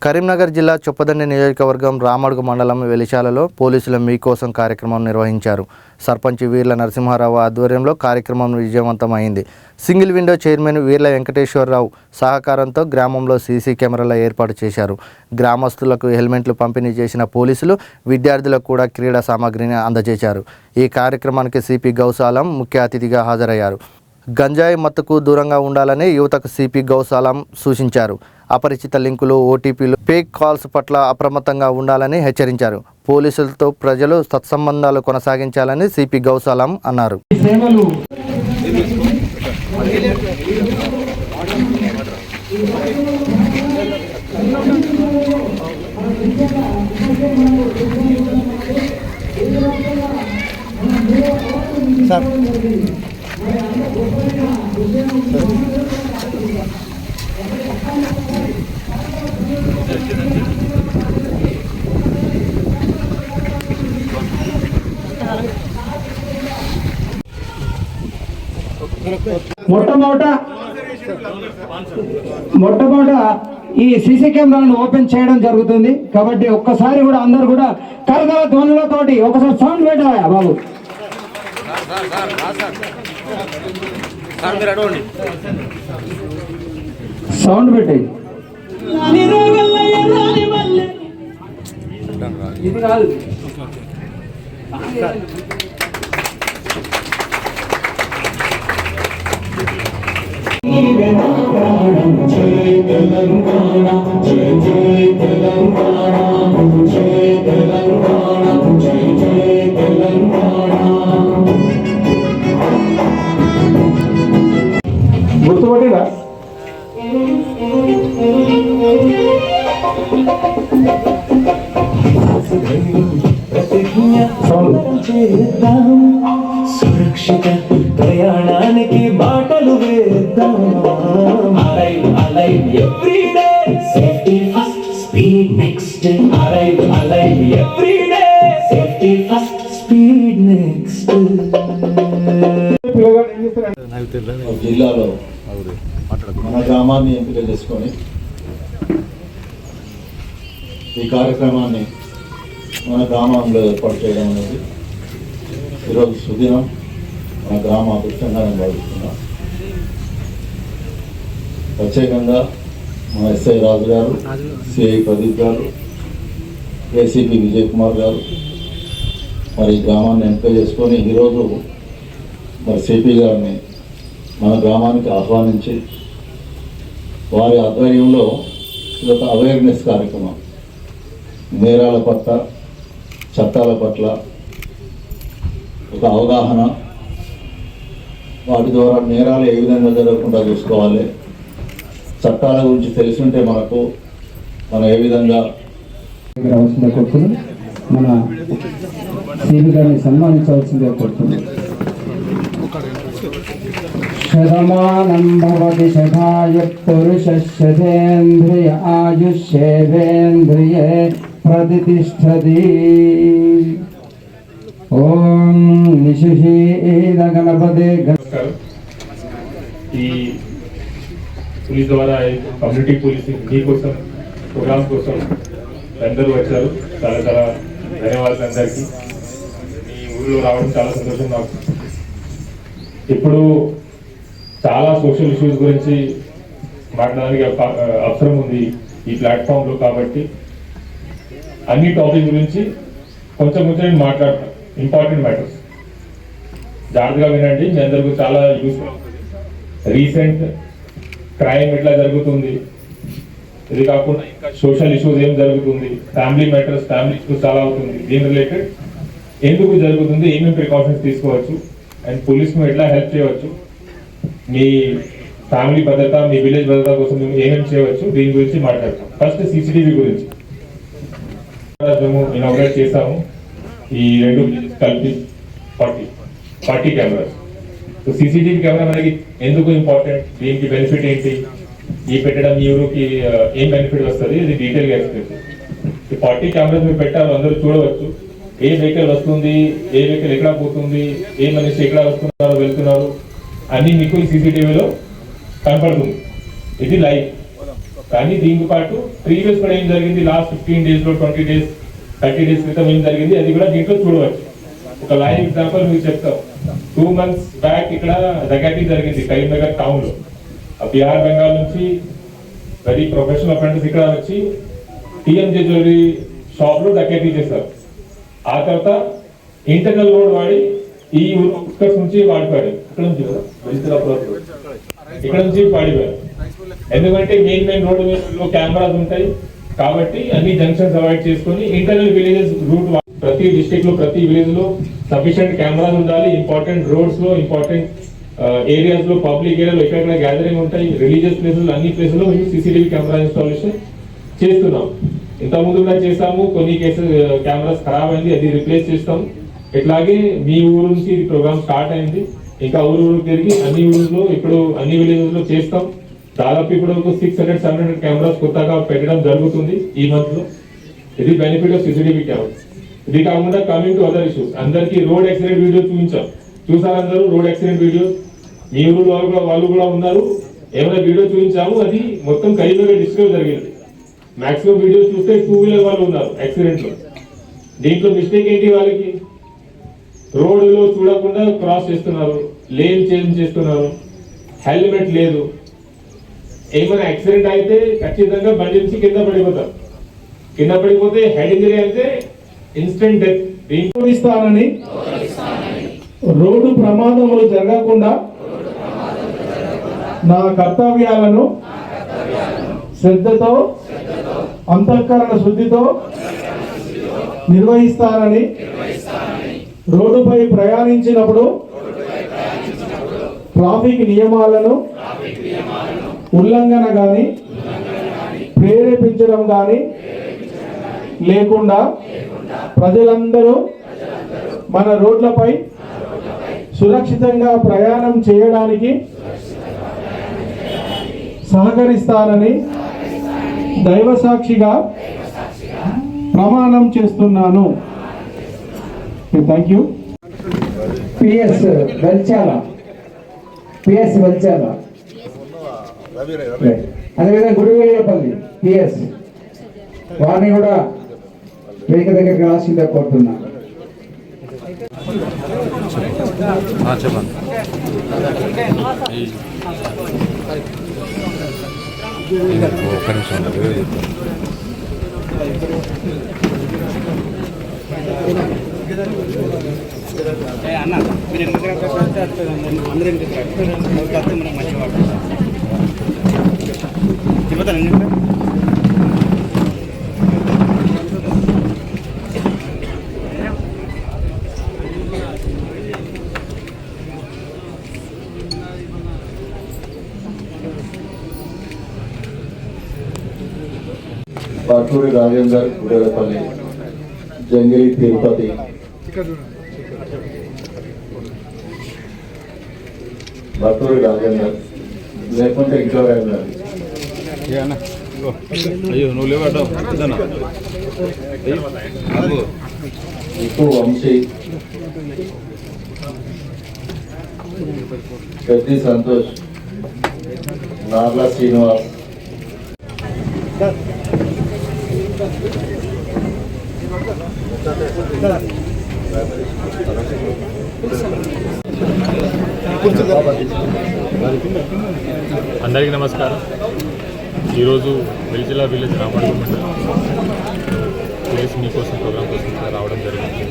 కరీంనగర్ జిల్లా చొప్పదండి నియోజకవర్గం రామడుగు మండలం వెలిశాలలో పోలీసుల మీకోసం కార్యక్రమం నిర్వహించారు. సర్పంచ్ వీర్ల నరసింహారావు ఆధ్వర్యంలో కార్యక్రమం విజయవంతమైంది. Single window chairman Veerla Venkateswararao సహకారంతో గ్రామంలో సీసీ కెమెరాల ఏర్పాటు చేశారు. గ్రామస్తులకు హెల్మెట్లు పంపిణీ చేసిన పోలీసులు విద్యార్థులకు కూడా క్రీడా సామాగ్రిని అందజేశారు. ఈ కార్యక్రమానికి సిపి గౌసాలం ముఖ్య అతిథిగా హాజరయ్యారు. గంజాయి మత్తుకు దూరంగా ఉండాలని యువతకు సిపి గౌసాలం సూచించారు. అపరిచిత లింకులు, ఓటీపీలు, ఫేక్ కాల్స్ పట్ల అప్రమత్తంగా ఉండాలని హెచ్చరించారు. పోలీసులతో ప్రజలు సత్సంబంధాలు కొనసాగించాలని సిపి గౌసాలం అన్నారు. మొట్టమొదట ఈ సీసీ కెమెరాలను ఓపెన్ చేయడం జరుగుతుంది కాబట్టి ఒక్కసారి కూడా అందరు కూడా కరకర ధ్వనులతోటి ఒకసారి సౌండ్ పెట్టాయా బాబు. సౌండ్ పెట్టాయి. ఇది కాదు జై తెలంగాణ, జై జై తెలంగాణ, జై తెలంగాణ, జై జై తెలంగాణ. గుర్తుపట్టిరా? సురక్షిత ప్రయాణానికి బాటలు వేద్దాం. Alive every day, safety first, speed next. Alive every day, safety first, speed next. జిల్లాలో మన గ్రామాన్ని ఎంపిక చేసుకొని ఈ కార్యక్రమాన్ని మన గ్రామంలో ఏర్పాటు చేయడం అనేది ఈరోజు సుదినం. మన గ్రామ అదృష్టంగా నేను భావిస్తున్నాం. ప్రత్యేకంగా మన ఎస్ఐ రాజు గారు, సిఐ ప్రదీప్ గారు, ఏసీపీ విజయ్ కుమార్ గారు మరి గ్రామాన్ని ఎంపిక చేసుకొని ఈరోజు మరి సిపి గారిని మన గ్రామానికి ఆహ్వానించి వారి ఆధ్వర్యంలో ఇదొక అవేర్నెస్ కార్యక్రమం. నేరాల పట్ల, చట్టాల పట్ల ఒక అవగాహన, వాటి ద్వారా నేరాలు ఏ విధంగా జరగకుండా చూసుకోవాలి, చట్టాల గురించి తెలుసుంటే మనం ఏ విధంగా రావాల్సిందే కోరుతున్నాం. మన సిపి గారిని సన్మానించవలసిందే కోరుతున్నాం. శతమానం భవతి శతాయ పురుషః శతేంద్రియ ఆయుష్యేంద్రియే ప్రతిష్టతి. ఓం నిశిషీద గణపతే. ఈ పోలీస్ ద్వారా కమ్యూనిటీ పోలీసింగ్ మీకోసం ప్రోగ్రామ్ కోసం అందరూ వచ్చారు. చాలా చాలా ధన్యవాదాలు అందరికీ. మీ ఊళ్ళో రావడం చాలా సంతోషం నాకు. ఇప్పుడు చాలా సోషల్ ఇష్యూస్ గురించి మాట్లాడడానికి అవసరం ఉంది ఈ ప్లాట్ఫామ్లో. కాబట్టి అన్ని టాపిక్ గురించి కొంచెం నేను మాట్లాడతాను. ఇంపార్టెంట్ మ్యాటర్స్ జాగ్రత్తగా వినండి. మీ అందరికీ చాలా యూస్ఫుల్ అవుతుంది. రీసెంట్ క్రైమ్ ఎట్లా జరుగుతుంది, ఇది కాకుండా ఇంకా సోషల్ ఇష్యూస్ ఏం జరుగుతుంది, ఫ్యామిలీ మ్యాటర్స్, ఫ్యామిలీ ఇష్యూస్ చాలా అవుతుంది. దీని రిలేటెడ్ ఎందుకు జరుగుతుంది, ఏమేమి ప్రికాషన్స్ తీసుకోవచ్చు, అండ్ పోలీస్ను ఎట్లా హెల్ప్ చేయవచ్చు, మీ ఫ్యామిలీ భద్రత, మీ విలేజ్ భద్రత కోసం మేము ఏమేమి చేయవచ్చు, దీని గురించి మాట్లాడతాం. ఫస్ట్ సీసీటీవీ గురించి మేము ఇనాగ్రేట్ చేసాము. ఈ రెండు కలిపి 40 కెమెరాస్. సో సీసీటీవీ కెమెరా మనకి ఎందుకు ఇంపార్టెంట్, దీనికి బెనిఫిట్ ఏంటి, ఈ పెట్టడం ఈ ఊరికి ఏం బెనిఫిట్ వస్తుంది, ఇది డీటెయిల్గా ఎక్స్ప్లెయిన్. ఈ 40 కెమెరాస్ మీరు పెట్టారు, అందరూ చూడవచ్చు. ఏ వెహికల్ వస్తుంది, ఏ వెహికల్ ఎక్కడ పోతుంది, ఏ మనిషి ఎక్కడ వస్తున్నారు వెళ్తున్నారు అన్ని మీకు ఈ సీసీటీవీలో కనపడుతుంది. ఇది లైవ్. కానీ దీంతో పాటు ప్రీవియస్ కూడా ఏం జరిగింది, లాస్ట్ 15 days 20 days 30 days క్రితం ఏం జరిగింది అది కూడా దీంట్లో చూడవచ్చు. ఒక లైవ్ ఎగ్జాంపుల్ మీకు చెప్తాం. 2 months బ్యాక్ ఇక్కడ డకాటీ జరిగింది కరీంనగర్ టౌన్ లో. బీహార్ బెంగాల్ నుంచి వెరీ ప్రొఫెషనల్ అప్రెంటిస్ ఇక్కడ వచ్చి టీఎంజే జ్యువెలరీ షాప్ లో డకాటీ చేశారు. ఆ తర్వాత ఇంటర్నల్ రోడ్ వాడి ఈ ఉత్కర్ష్ నుంచి వాడిపోయాడు. ఇక్కడ నుంచి వాడిపోయారు. ఎందుకంటే మెయిన్ రోడ్ లో కెమెరాస్ ఉంటాయి కాబట్టి అన్ని జంక్షన్స్ అవాయిడ్ చేసుకొని ఇంటర్నల్ విలేజెస్ రూట్ ప్రతి డిస్ట్రిక్ట్ లో ప్రతి విలేజ్ లో సఫిషియెంట్ కెమెరాస్ ఉండాలి. ఇంపార్టెంట్ రోడ్స్ లో ఇంపార్టెంట్ ఏరియాస్ లో పబ్లిక్ ఏరియాలో ఎక్కడెక్కడ గ్యాదరింగ్ ఉంటాయి రిలీజియస్ ప్లేసెస్ అన్ని ప్లేసెస్ లో CCTV కెమెరా ఇన్స్టాలేషన్ చేస్తున్నాం. ఇంతకుముందు కూడా చేస్తాము. కొన్ని కేసెస్ కెమెరాస్ ఖరాబ్ అయింది, అది రిప్లేస్ చేస్తాం. ఇట్లాగే మీ ఊరు నుంచి ఇది ప్రోగ్రామ్ స్టార్ట్ అయింది. ఇంకా ఊరు తిరిగి అన్ని ఊర్లో ఇప్పుడు అన్ని విలేజెస్ లో చేస్తాం. దాదాపు ఇప్పుడు 600-700 కెమెరాస్ కొత్తగా పెట్టడం జరుగుతుంది ఈ మంత్ లో. ఇది బెనిఫిట్ ఆఫ్ CCTV కెమెరాస్. ఇది కాకుండా కమింగ్ టు అదర్ ఇష్యూస్, అందరికి రోడ్ యాక్సిడెంట్ వీడియో చూసారు అందరూ. రోడ్ యాక్సిడెంట్ వీడియోస్ మీ ఊరు వాళ్ళు కూడా ఉన్నారు. ఏమైనా వీడియో చూపించాము, అది మొత్తం కరీంనగర్ డిస్ట్రిక్ట్ జరిగింది. మాక్సిమం వీడియో చూస్తే 2-wheeler వాళ్ళు ఉన్నారు యాక్సిడెంట్ లో. దీంట్లో మిస్టేక్ ఏంటి, వాళ్ళకి రోడ్డులో చూడకుండా క్రాస్ చేస్తున్నారు, లేన్ చేంజ్ చేస్తున్నారు, హెల్మెట్ లేదు. ఏమైనా యాక్సిడెంట్ అయితే ఖచ్చితంగా బండి నుంచి కింద పడిపోతారు. కింద పడిపోతే హెడ్ ఇంజరీ అయితే ఇన్స్టెంట్ డెత్. ఇస్తానని రోడ్డు ప్రమాదములు జరగకుండా నా కర్తవ్యాలను శ్రద్ధతో అంతఃకరణ శుద్ధితో నిర్వహిస్తానని రోడ్డుపై ప్రయాణించినప్పుడు ట్రాఫిక్ నియమాలను ఉల్లంఘన గాని ప్రేరేపించడం గాని లేకుండా ప్రజలందరూ మన రోడ్లపై సురక్షితంగా ప్రయాణం చేయడానికి సహకరిస్తానని దైవ సాక్షిగా ప్రమాణం చేస్తున్నాను. Thank you. పిఎస్ వెల్చాల అదేవిధంగా గుడివేయపల్లి పిఎస్ వారిని కూడా వేదిక దగ్గరికి రాసిందే కోరుతున్నా. చెప్పండి. ఒక్క నిమిషం అన్న మీరు ఎందుకు అందరూ మనం మంచిగా చెబుతాను. బట్టూరి రాజేందర్ గుడేలపల్లి, జంగిలి తిరుపతి, బట్టూరి రాజేందర్ లేకుంటే ఇంట్లో రాజేందర్, అయ్యో నువ్వు లేవాడు ఇప్పు వంశీ, పెద్ది సంతోష్, నార్ల శ్రీనివాస్, అందరికీ నమస్కారం. ఈరోజు వెలిజిల్లా విలేజ్ రామడుగు మండలం ప్లేస్ మీకోసం ప్రోగ్రాం కోసం రావడం జరిగింది.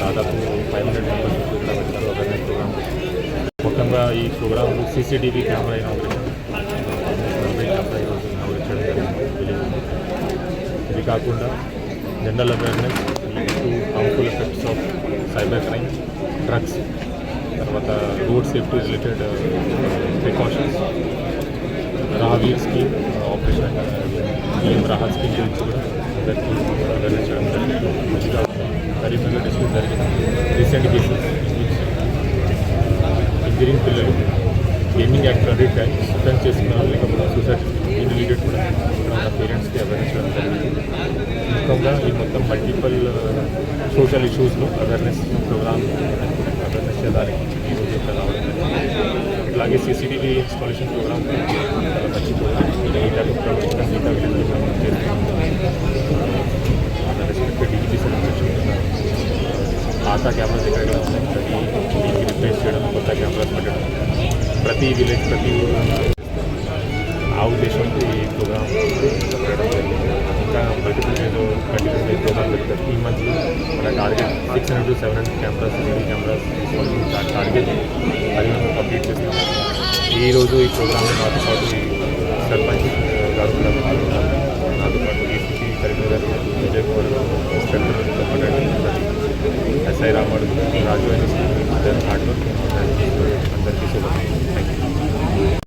దాదాపు 500 మెంబర్స్ ఇక్కడ పెట్టారు అవేర్నెస్ ప్రోగ్రామ్. ముఖ్యంగా ఈ ప్రోగ్రామ్ CCTV కెమెరా ఇనాగ్రేషన్ ఈరోజు ఇనాగ్రేట్ చేయడం జరిగింది. ఇది కాకుండా general awareness related to harmful effects of cyber crime, drugs, తర్వాత road safety related precautions, Rahveer scheme, operation Rahat scheme గురించి కూడా అందరికీ అవేర్నెస్ చేయడం జరిగింది. మంచిగా కరీంనగర్ డిస్ట్రిక్ట్ జరిగిన రీసెంట్ కేసెస్ ఇంజనీరింగ్ పిల్లలు గేమింగ్ యాక్టివిటీ టైం స్పెండ్ చేసుకున్న లేకపోతే సూసైడ్ దీని రిలేటెడ్ కూడా ఇక్కడ ఉన్న పేరెంట్స్కి అవేర్నెస్ చేయడం జరిగింది. ముఖ్యంగా ఈ మొత్తం మల్టిపల్ సోషల్ ఇష్యూస్లో అవేర్నెస్ ప్రోగ్రామ్ అవేర్నెస్ చేయడానికి ఈరోజు ఇక్కడ రావడం జరిగింది. అలాగే సీసీటీవీ ఇన్స్టాలేషన్ ప్రోగ్రామ్ చాలా మంచి ప్రోగ్రామ్. మిగతా ప్రభుత్వం మిగతా రెస్పెక్టెడ్ డీజీపీ సార్ చెప్తున్నారు. పాత కెమెరాస్ ఎక్కడెక్కడ ఉన్నాయి ప్రతి దీనికి రిప్లేస్ చేయడం, కొత్త కెమెరాస్ పెట్టడం, ప్రతి విలేజ్ ప్రతి ఊరు ఆ ఉద్దేశంతో ఈ ప్రోగ్రామ్ పెట్టడం జరిగింది. ఇంకా మల్టిపుల్ ఏదో కంటిన్యూస్ ఈ ప్రోగ్రామ్ పెడతారు. ఈ మంత్ మన target 600 to 700 cameras cameras target అది మనం కంప్లీట్ చేస్తాం. ఈరోజు ఈ ప్రోగ్రాంలో నాతో పాటు ఈ సర్పంచ్ గారు కూడా పాల్గొన్నారు. నాతో పాటు ACP Karimnagar Vijay Kumar inspector SI Ramadu Raju అని హార్డ్ వర్క్ అందరికీ శుభం. Thank you.